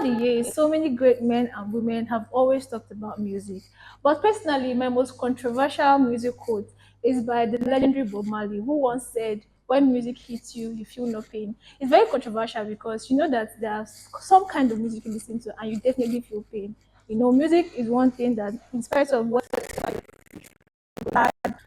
the years, so many great men and women have always talked about music. But personally, my most controversial music quote is by the legendary Bob Marley, who once said, "When music hits you, you feel no pain." It's very controversial because you know that there's some kind of music you listen to and you definitely feel pain. You know, music is one thing that, in spite of what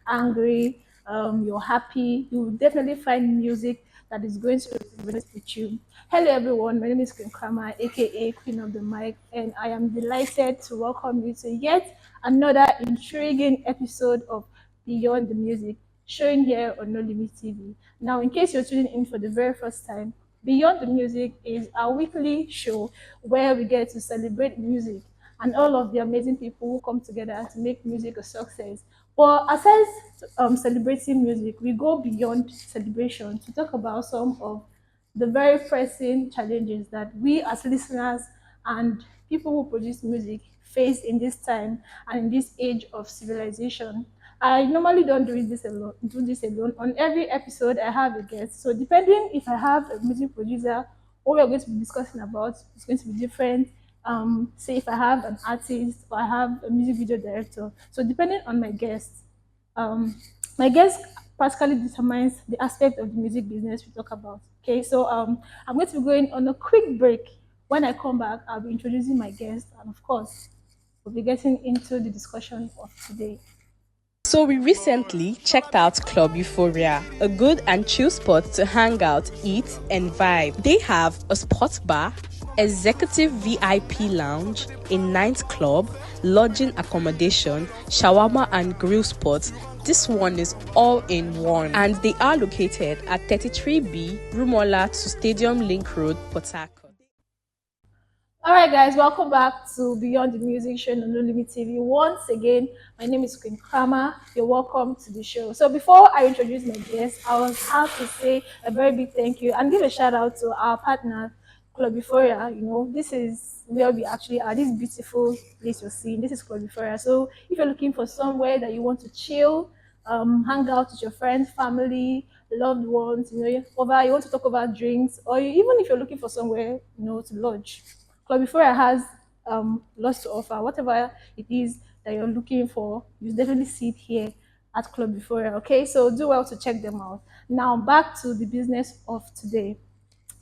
angry, you're happy, you will definitely find music that is going to resonate with you. Hello, everyone. My name is Queen Krama, aka Queen of the Mic, and I am delighted to welcome you to yet another intriguing episode of Beyond the Music, showing here on No Limit TV. Now, in case you're tuning in for the very first time, Beyond the Music is our weekly show where we get to celebrate music and all of the amazing people who come together to make music a success. But aside celebrating music, we go beyond celebration to talk about some of the very pressing challenges that we as listeners and people who produce music face in this time and in this age of civilization. I normally don't do this alone. On every episode, I have a guest. So depending if I have a music producer, what we're going to be discussing about is going to be different. Say if I have an artist or I have a music video director. So depending on um, my guest practically determines the aspect of the music business we talk about. Okay, so I'm going to be going on a quick break. When I come back, I'll be introducing my guest, and of course, we'll be getting into the discussion of today. So we recently checked out Club Euphoria, a good and chill spot to hang out, eat, and vibe. They have a sports bar, executive VIP lounge, a night club, lodging accommodation, shawarma and grill spots. This one is all in one, and they are located at 33B Rumola to Stadium Link Road, Port Harcourt. All right, guys, welcome back to Beyond the Music Show on No Limit TV. Once again, my name is Queen Krama. You're welcome to the show. So before I introduce my guest, I was have to say a very big thank you and give a shout out to our partner, Club Euphoria. You know, this is where we actually are. This beautiful place you're seeing. This is Club Euphoria. So if you're looking for somewhere that you want to chill, hang out with your friends, family, loved ones, you know, over you want to talk about drinks, or even if you're looking for somewhere, you know, to lodge. Club Euphoria has lots to offer. Whatever it is that you're looking for, you definitely see it here at Club Euphoria. Okay, so do well to check them out. Now back to the business of today.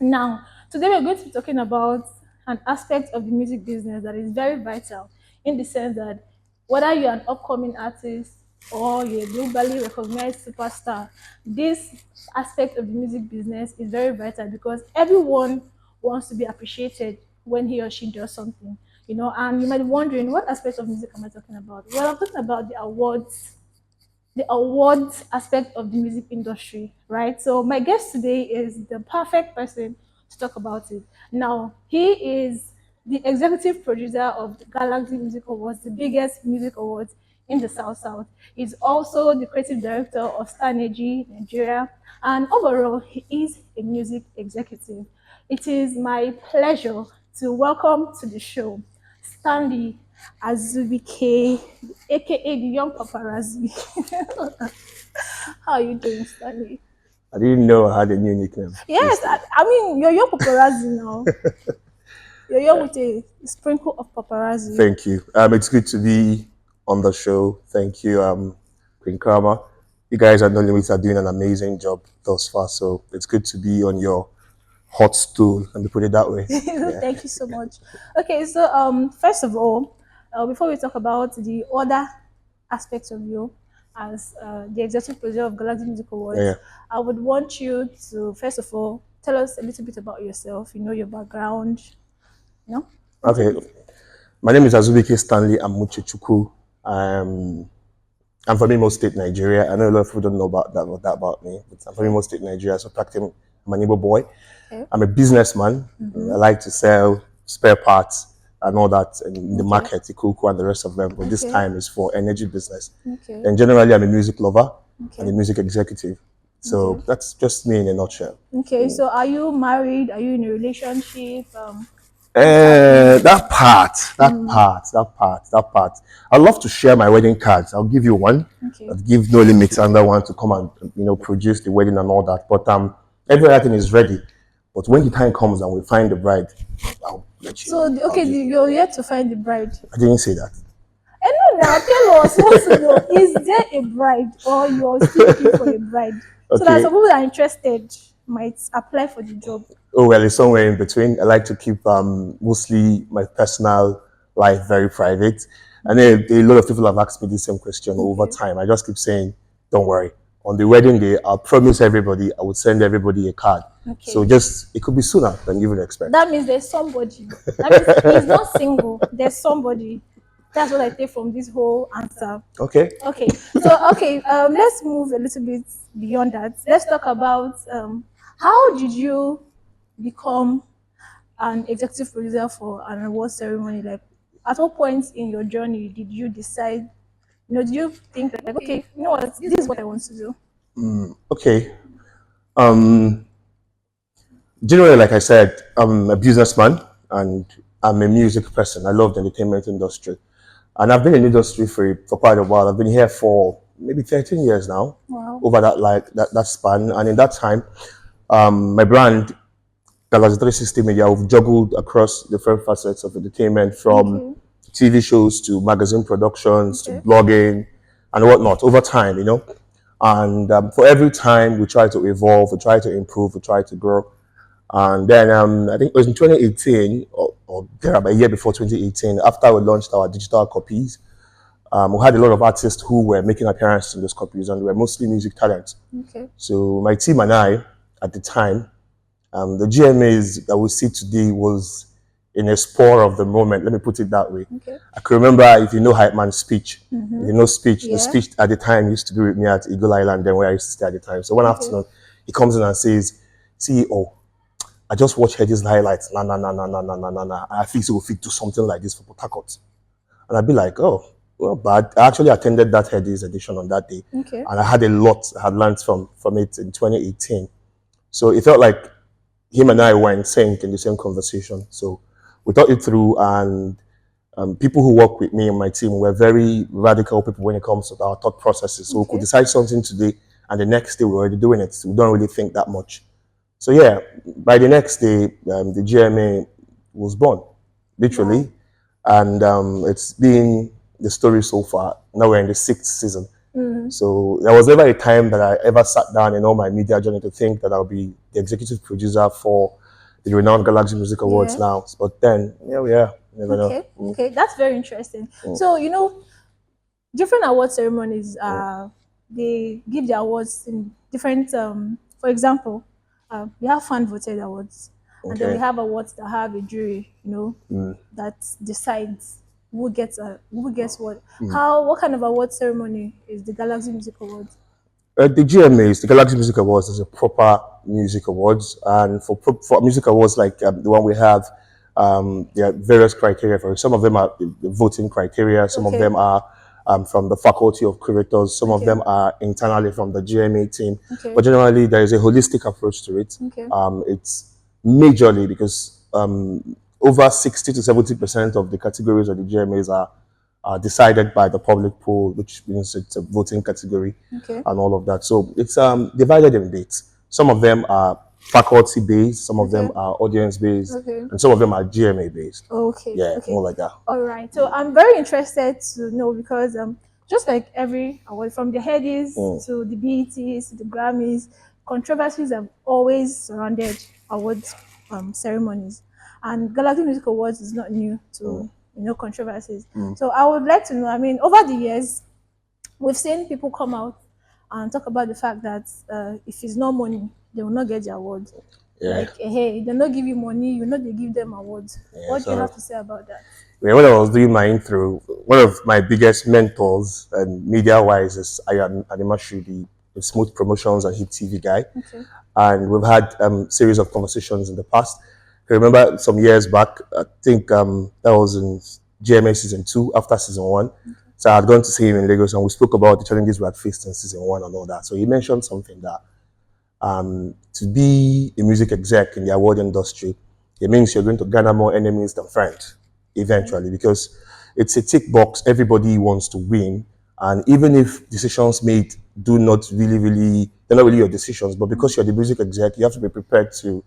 Now, today we're going to be talking about an aspect of the music business that is very vital in the sense that whether you're an upcoming artist or you're a globally recognized superstar, this aspect of the music business is very vital because everyone wants to be appreciated when he or she does something, you know. And you might be wondering, what aspect of music am I talking about? Well, I'm talking about the awards aspect of the music industry, right? So my guest today is the perfect person to talk about it. Now, he is the executive producer of the Galaxy Music Awards, the biggest music awards in the South South. He's also the creative director of Stanley Nigeria, and overall, he is a music executive. It is my pleasure to welcome to the show Stanley Azubuike, aka the young paparazzi. How are you doing, Stanley? I didn't know I had a new nickname. Yes, I mean, you're young paparazzi now. You're young with a sprinkle of paparazzi. Thank you. It's good to be on the show. Thank you, Queen Karma. You guys at No Limits are doing an amazing job thus far. So it's good to be on your hot stool, let me put it that way. Yeah. Thank you so much. Okay, so first of all, before we talk about the other aspects of you as the executive producer of Galaxy Music Awards, Yeah. I would want you to first of all tell us a little bit about yourself. You know, your background. You know. Okay. My name is Azubuike Stanley Amuchichukwu. I'm from Imo State, Nigeria. I know a lot of people don't know about me, but I'm from Imo State, Nigeria. So practically, I'm an Igbo boy. Okay. I'm a businessman. I like to sell spare parts and all that in the market, the cocoa and the rest of them. But this time is for energy business. Okay. And generally, I'm a music lover and a music executive. So that's just me in a nutshell. Okay. So are you married? Are you in a relationship? That part. I love to share my wedding cards. I'll give you one. Okay. I'll give No Limits another one to come and produce the wedding and all that. But everything is ready. But when the time comes and we find the bride, I'll let you So, know. okay, you're yet to find the bride. I didn't say that. I know now. Tell us, what's to know? Is there a bride, or you're still looking for a bride? So that Okay. some people that are interested might apply for the job. Oh well, it's somewhere in between. I like to keep mostly my personal life very private, and then a lot of people have asked me the same question over Okay. time. I just keep saying, "Don't worry." On the wedding day, I'll promise everybody I would send everybody a card. Okay. So just it could be sooner than you would expect. That means there's somebody. That means he's not single. There's somebody. That's what I take from this whole answer. Okay. Okay. So let's move a little bit beyond that. Let's talk about how did you become an executive producer for an award ceremony? Like, at what point in your journey did you decide? Did you think like, okay, you know what, this is what I want to do? Okay. Um, Generally, like I said, I'm a businessman and I'm a music person. I love the entertainment industry. And I've been in the industry for quite a while. I've been here for maybe 13 years now, Wow. over that span. And in that time, my brand, Galaxy 360 Media, we've juggled across different facets of entertainment, from Okay. TV shows to magazine productions to Okay. blogging and whatnot over time, you know. And for every time, we try to evolve, we try to improve, we try to grow. And then I think it was in 2018 or there about a year before 2018, after we launched our digital copies, we had a lot of artists who were making appearances in those copies, and they were mostly music talents. Okay. So my team and I, at the time, the GMAs that we see today was in a spur of the moment. Let me put it that way. Okay. I can remember, if you know Hype Man's speech, if you know speech, Yeah. the speech at the time used to be with me at Eagle Island, then where I used to stay at the time. So one afternoon, he comes in and says, CEO, I just watched Eddie's highlights. Nah. I think we'll fit do something like this for Port Harcourt. And I'd be like, oh, well, but I actually attended that Eddie's edition on that day. Okay. And I had a lot I had learned from it in 2018. So it felt like him and I were in sync in the same conversation. So we thought it through, and people who work with me and my team were very radical people when it comes to our thought processes. So we could decide something today, and the next day we're already doing it. So we don't really think that much. So yeah, by the next day, the GMA was born, literally, and it's been the story so far. Now we're in the 6th season. So there was never a time that I ever sat down in all my media journey to think that I'll be the executive producer for the renowned Galaxy Music Awards now. But then, yeah, we are. You never know. Okay, that's very interesting. So, different award ceremonies, they give the awards in different, for example, we have fan voted awards, and then we have awards that have a jury, that decides who gets what. What kind of award ceremony is the Galaxy Music Awards? The GMAs, the Galaxy Music Awards, is a proper music awards, and for music awards like the one we have, there are various criteria for it. Some of them are the voting criteria, some of them are from the faculty of curators, some of them are internally from the GMA team. But generally, there is a holistic approach to it. It's majorly because over 60 to 70% of the categories of the GMAs are decided by the public pool, which means it's a voting category and all of that. So it's divided in bits. Some of them are faculty based, some of them are audience based, and some of them are GMA based. Yeah, more like that. All right. So I'm very interested to know, because just like every award, from the Headies to the BETs to the Grammys, controversies have always surrounded awards ceremonies, and Galaxy Music Awards is not new to controversies. So I would like to know, I mean, over the years, we've seen people come out and talk about the fact that if it's not money, they will not get the awards. Like, hey, they not give you money, they give them awards. What do you have to say about that? Yeah, when I was doing my intro, one of my biggest mentors and media-wise is Ayan Animashu, the Smooth Promotions and Hit TV guy. And we've had series of conversations in the past. I remember some years back, I think that was in GMA season 2 after season 1. So I had gone to see him in Lagos, and we spoke about the challenges we had faced in season 1 and all that. So he mentioned something that to be a music exec in the award industry, it means you're going to garner more enemies than friends eventually, because it's a tick box. Everybody wants to win. And even if decisions made do not they're not really your decisions, but because you're the music exec, you have to be prepared to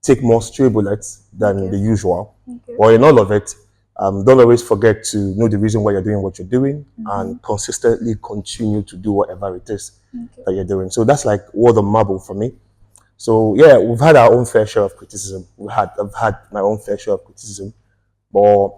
take more stray bullets than Okay. the usual. Okay. But in all of it, don't always forget to know the reason why you're doing what you're doing and consistently continue to do whatever it is Okay. that you're doing. So that's like word of marble for me. So yeah, we've had our own fair share of criticism. I've had my own fair share of criticism, but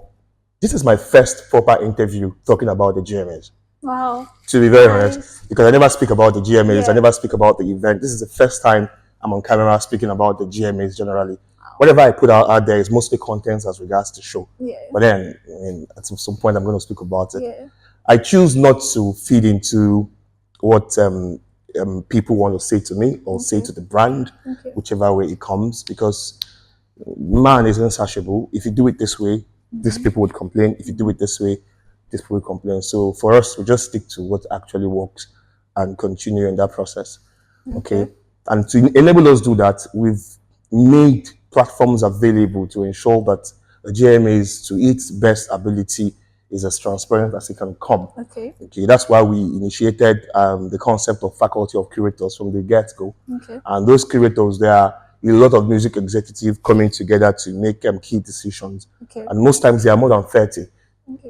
this is my first proper interview talking about the GMAs. Wow. To be very Nice. honest, because I never speak about the GMAs, I Yeah. never speak about the event. This is the first time I'm on camera speaking about the GMAs generally. Whatever I put out there is mostly content as regards to show. Yeah. But then, I mean, at some point, I'm going to speak about it. Yeah. I choose not to feed into what people want to say to me or say to the brand, whichever way it comes, because man is insatiable. If you do it this way, these people would complain. If you do it this way, these people would complain. So for us, we just stick to what actually works and continue in that process. Okay. And to enable us do that, we've made platforms available to ensure that the GMAs, to its best ability, is as transparent as it can come. Okay. Okay, that's why we initiated the concept of faculty of curators from the get-go. Okay. And those curators, there are a lot of music executives coming together to make key decisions. Okay. And most times they are more than 30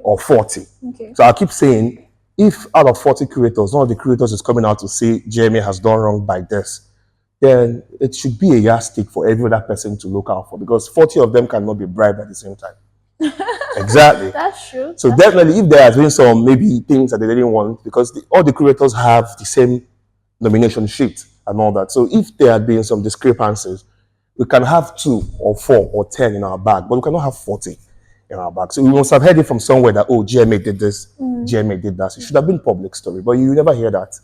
or 40. Okay. So I keep saying, if out of 40 curators, one of the curators is coming out to say GMA has done wrong by this, then it should be a yardstick for every other person to look out for, because 40 of them cannot be bribed at the same time. Exactly. That's true. So definitely, if there has been some maybe things that they didn't want, because all the curators have the same nomination sheet and all that. So if there had been some discrepancies, we can have 2 or 4 or 10 in our bag, but we cannot have 40 in our bag. So we must have heard it from somewhere that, oh, GMA did this, GMA did that. So it should have been public story, but you never hear that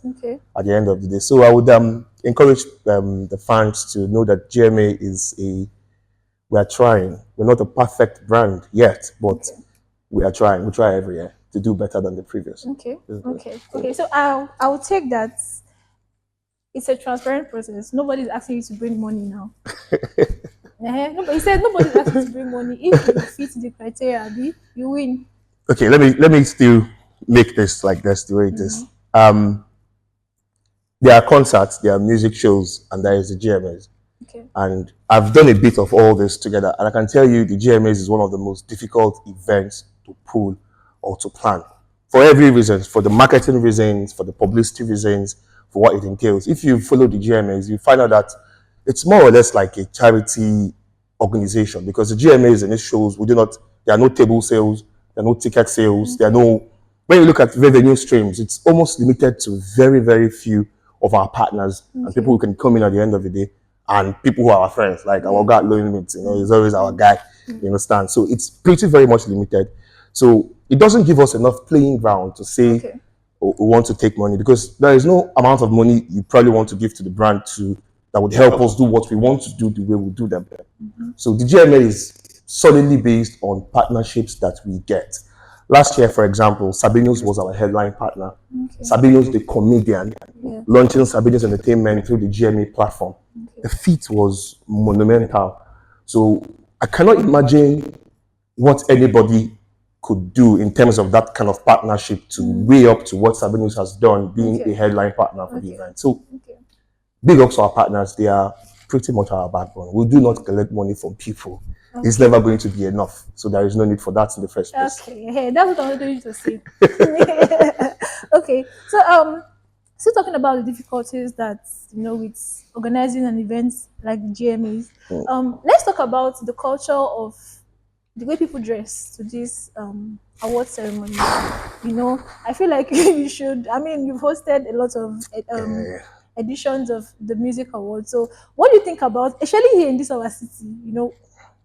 at the end of the day. So I would encourage the fans to know that GMA is we are trying. We're not a perfect brand yet, but we are trying. We try every year to do better than the previous. Okay. So I'll take that. It's a transparent process. Nobody's asking you to bring money now. He said nobody's asking you to bring money. If you fit the criteria, you win. Okay, let me still make this like this the way it is. There are concerts, there are music shows, and there is the GMAs. Okay. And I've done a bit of all this together, and I can tell you the GMAs is one of the most difficult events to pull or to plan for every reason, for the marketing reasons, for the publicity reasons, for what it entails. If you follow the GMAs, you find out that it's more or less like a charity organization, because the GMAs and its shows, there are no table sales, there are no ticket sales, there are no, when you look at revenue streams, it's almost limited to very, very few of our partners and people who can come in at the end of the day, and people who are our friends, like our guy Low Limits, he's always our guy, you understand? So it's pretty very much limited. So it doesn't give us enough playing ground to say, we want to take money, because there is no amount of money you probably want to give to the brand that would help us do what we want to do the way we do them. So the GMA is solidly based on partnerships that we get. Last year, for example, Sabino's was our headline partner. Sabino's, the comedian, launching Sabino's Entertainment through the GMA platform. The feat was monumental. So I cannot imagine what anybody could do in terms of that kind of partnership to weigh up to what Sabino's has done, being a headline partner for the event. So big ups to our partners. They are pretty much our backbone. We do not collect money from people. It's never going to be enough. So there is no need for that in the first place. Okay, that's what I was going to say. Okay, so still talking about the difficulties that with organizing an event like the GMAs. Let's talk about the culture of the way people dress to this award ceremony. I feel like you should. I mean, you've hosted a lot of editions of the music awards. So, what do you think about, especially here in this our city?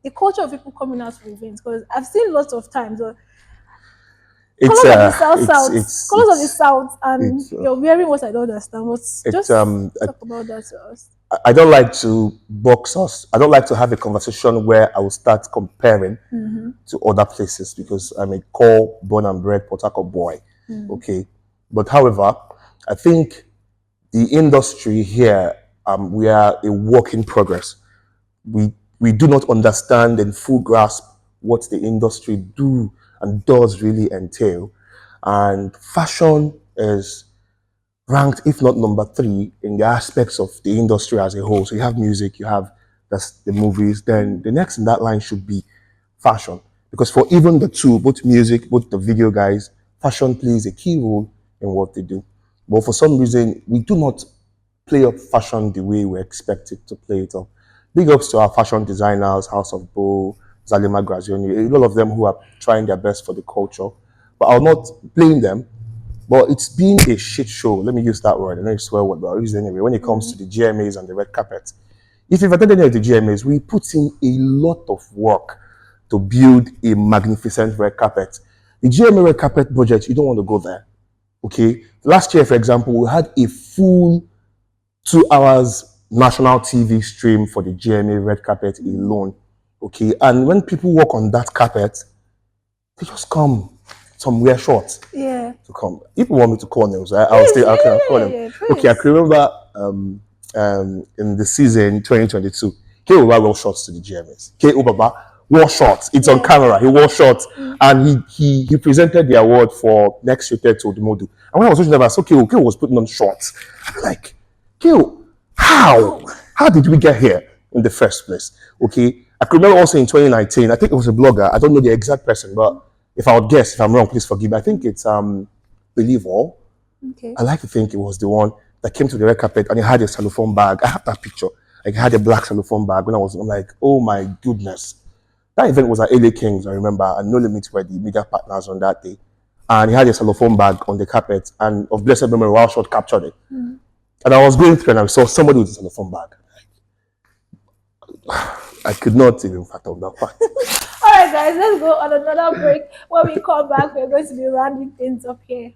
The culture of people coming out for events, because I've seen lots of times colors of the colors of the south, and you're wearing what I don't understand. Just talk about that to us. I don't like to box us. I don't like to have a conversation where I will start comparing to other places, because I'm a core, born and bred Port Harcourt boy. Okay, but however, I think the industry here, we are a work in progress. We do not understand and full grasp what the industry do and does really entail. And fashion is ranked, if not number 3, in the aspects of the industry as a whole. So you have music, you have that's the movies, then the next in that line should be fashion. Because for even the two, both music, both the video guys, fashion plays a key role in what they do. But for some reason, we do not play up fashion the way we expect it to play it up. Big ups to our fashion designers, House of Bo, Zalima Grazioni, a lot of them who are trying their best for the culture. But I'll not blame them. But it's been a shit show. Let me use that word. I know it's swear word, but I'll use it anyway. When it comes to the GMAs and the red carpet, if you've attended any of the GMAs, we put in a lot of work to build a magnificent red carpet. The GMA red carpet budget, you don't want to go there. Okay. Last year, for example, we had a full 2 hours national TV stream for the GMA red carpet alone. Okay. And when people walk on that carpet, they just come somewhere short Yeah. to come. If you want me to call names, I'll still I'll call them. Okay, I can remember in the season 2022, K. Obaba wore shorts to the GMS. K. Obaba wore shorts. It's on camera. He wore shorts, and he presented the award for next rated to Odumodu. And when I was watching that, I saw K. was putting on shorts. I'm like, K. How did we get here in the first place? Okay, I could remember also in 2019. I think it was a blogger. I don't know the exact person, but if I would guess, if I'm wrong, please forgive me. I think it's Believe All. Okay. I like to think it was the one that came to the red carpet and he had a cellophane bag. I have that picture. Like he had a black cellophane bag when I'm like, oh my goodness. That event was at LA Kings, I remember, and No Limits were the media partners on that day. And he had a cellophane bag on the carpet, and of blessed memory, Wild Shot captured it. And I was going through and I saw somebody with a cellophane bag. I could not even fathom that part. All right, guys, let's go on another break. When we come back, we're going to be rounding things up here.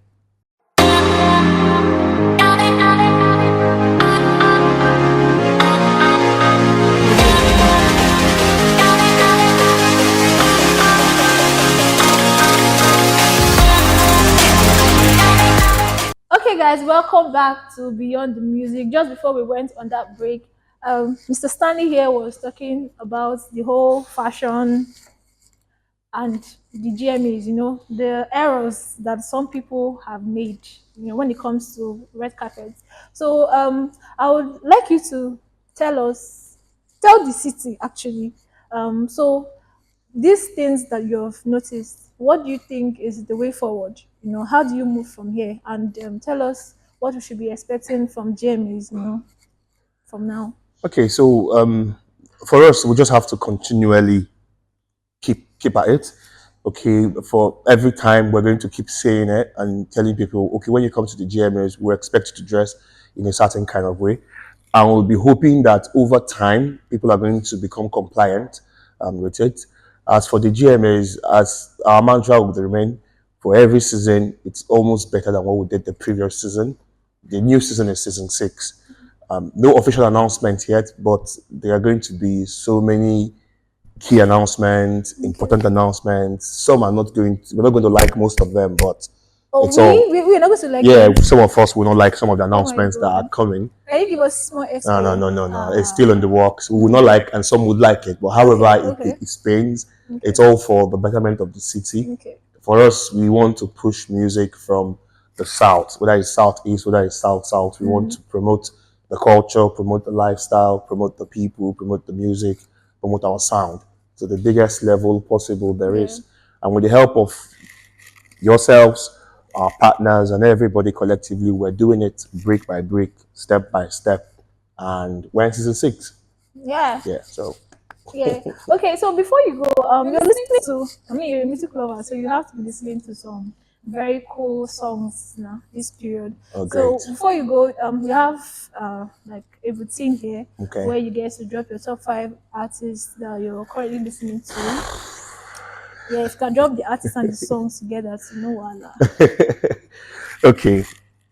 Okay, guys, welcome back to Beyond the Music. Just before we went on that break, Mr. Stanley here was talking about the whole fashion and the GMAs, the errors that some people have made, when it comes to red carpets. So I would like you to tell the city actually. So these things that you've noticed, what do you think is the way forward? How do you move from here? And tell us what we should be expecting from GMAs, from now. Okay, so for us, we just have to continually keep at it. Okay, for every time we're going to keep saying it and telling people, okay, when you come to the GMAs, we expect you to dress in a certain kind of way. And we'll be hoping that over time, people are going to become compliant with it. As for the GMAs, as our mantra would remain, for every season, it's almost better than what we did the previous season. The new season is season 6. No official announcement yet, but there are going to be so many key announcements, important announcements. Some are not going to, we're not going to like most of them, but it's all. We're not going to like Yeah, them. some of us will not like some of the announcements that are coming. Can you give us more experience? No. It's still in the works. We will not like, and some would like it. But however, it spins. It's all for the betterment of the city. Okay. For us, we want to push music from the south, whether it's southeast, whether it's south. We want to promote the culture, promote the lifestyle, promote the people, promote the music, promote our sound to the biggest level possible there is. And with the help of yourselves, our partners, and everybody collectively, we're doing it brick by brick, step by step. And we're in season 6. Yeah. So. Yeah. Okay, so before you go, you're listening to, you're a music lover, so you have to be listening to some very cool songs now, this period. Oh, so great. before you go, we have like a routine here where you get to drop your top 5 artists that you're currently listening to. Yeah, if you can drop the artists and the songs together, so no wala. Okay.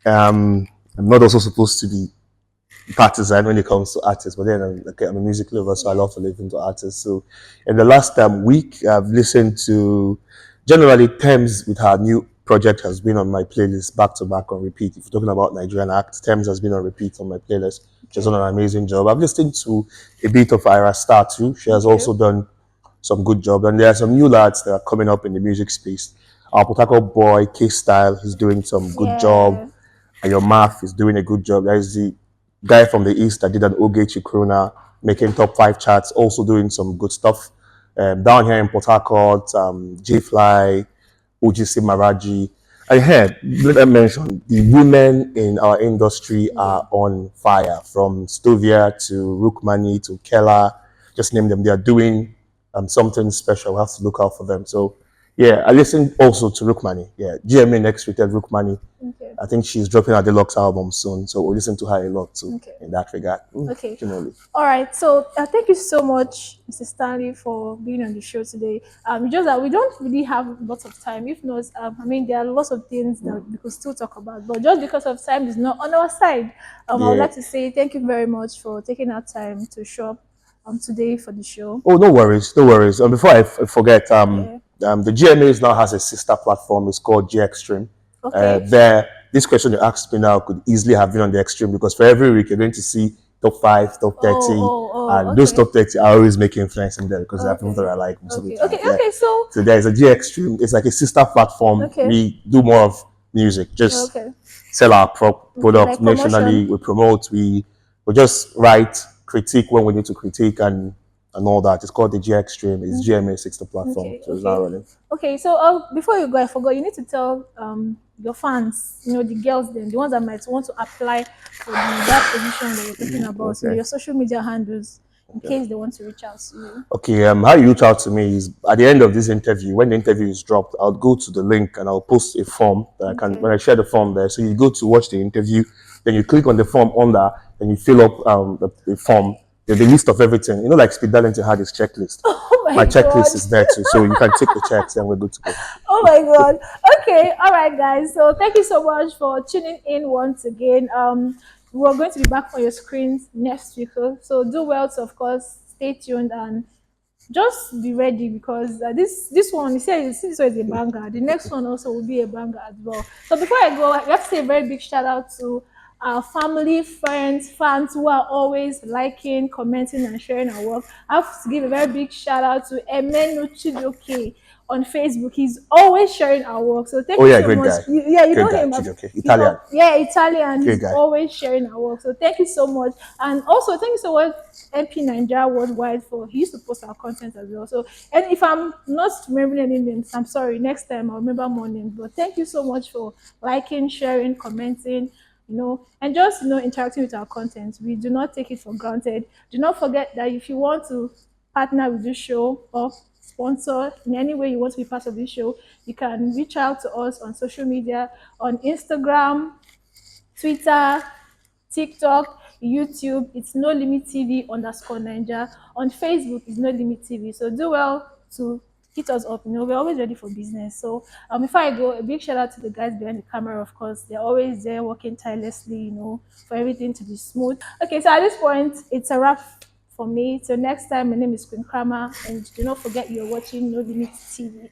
I'm not also supposed to be partisan when it comes to artists, but then I'm a music lover, so I love to listen to artists. So in the last week, I've listened to generally Thames with her new project has been on my playlist back to back on repeat. If you're talking about Nigerian act, Thames has been on repeat on my playlist. She's done an amazing job. I've listened to a bit of Ira Star too. She has also done some good job. And there are some new lads that are coming up in the music space. Our Potako boy, K-Style, he's doing some good job. And your math is doing a good job. There's the guy from the East that did an Ogechi Krona. making top 5 charts, also doing some good stuff. Down here in Port Harcourt, J Fly, OGC Maraji. I heard, let me mention, the women in our industry are on fire, from Stovia to Rukmani to Kella, just name them. They are doing something special. We have to look out for them. So, yeah, I listen also to Rukmani. Yeah, GMA next rated Rukmani. Okay. I think she's dropping a deluxe album soon, so we'll listen to her a lot too Okay. in that regard. Okay. Generally. All right. So thank you so much, Mr. Stanley, for being on the show today. Just that we don't really have lots of time. If not, I mean, there are lots of things that we could still talk about, but just because of time is not on our side, I would Yeah. like to say thank you very much for taking our time to show up today for the show. Oh, no worries, no worries. And before I forget, Yeah. the GMAs now has a sister platform. It's called G Extreme. Okay. There, this question you asked me now could easily have been on the Extreme, because for every week you're going to see top 5, top 30, and those Okay. top 30 are always making influence in there because they're people that Okay. I like most of the Okay. time. Okay. Yeah. Okay. So So there's a G Extreme. It's like a sister platform. okay. We do more of music, just Okay. sell our Okay. products Like promotion. nationally. We promote. We just write, critique when we need to critique, and all that. It's called the G Extreme. It's GMA 60 platform, Okay, so it's not okay, running. okay. So before you go, I forgot. You need to tell your fans, the girls, then the ones that might want to apply for that position that you're talking about, Okay. your social media handles, in case they want to reach out to you. Okay, how you reach out to me is at the end of this interview. When the interview is dropped, I'll go to the link and I'll post a form that I can. Okay. When I share the form there, so you go to watch the interview, then you click on the form under, and you fill up the form. There's a list of everything. Like Speed Darlington had his checklist. Oh my My god. checklist is there too, so you can take the checks and we're good to go. Oh my god. Okay, all right, guys. So thank you so much for tuning in once again. We're going to be back on your screens next week. So do well to, of course, stay tuned and just be ready, because this one, you say this one is a banger. The next one also will be a banger as well. So before I go, I have to say a very big shout out to our family, friends, fans who are always liking, commenting, and sharing our work. I have to give a very big shout out to Emenu Chidoke on Facebook. He's always sharing our work. So thank Oh you yeah, so great much. guy. Yeah, you Great know guy, him. Chijoke. Italian. Yeah, Italian. Great He's guy. always sharing our work. So thank you so much. And also thank you so much, MP Nigeria Worldwide, for he used to post our content as well. So, and if I'm not remembering any names, I'm sorry. Next time I'll remember more names. But thank you so much for liking, sharing, commenting, and just interacting with our content. We do not take it for granted. Do not forget that if you want to partner with this show or sponsor in any way you want to be part of this show, you can reach out to us on social media, on Instagram, Twitter, TikTok, YouTube. It's No Limit TV _Ninja. On Facebook, it's No Limit TV. So do well to hit us up. We're always ready for business. So before I go, a big shout out to the guys behind the camera. Of course, they're always there working tirelessly, for everything to be smooth. Okay, so at this point, it's a wrap for me. Till next time, my name is Queen Kramer, and do not forget you're watching No Limit TV.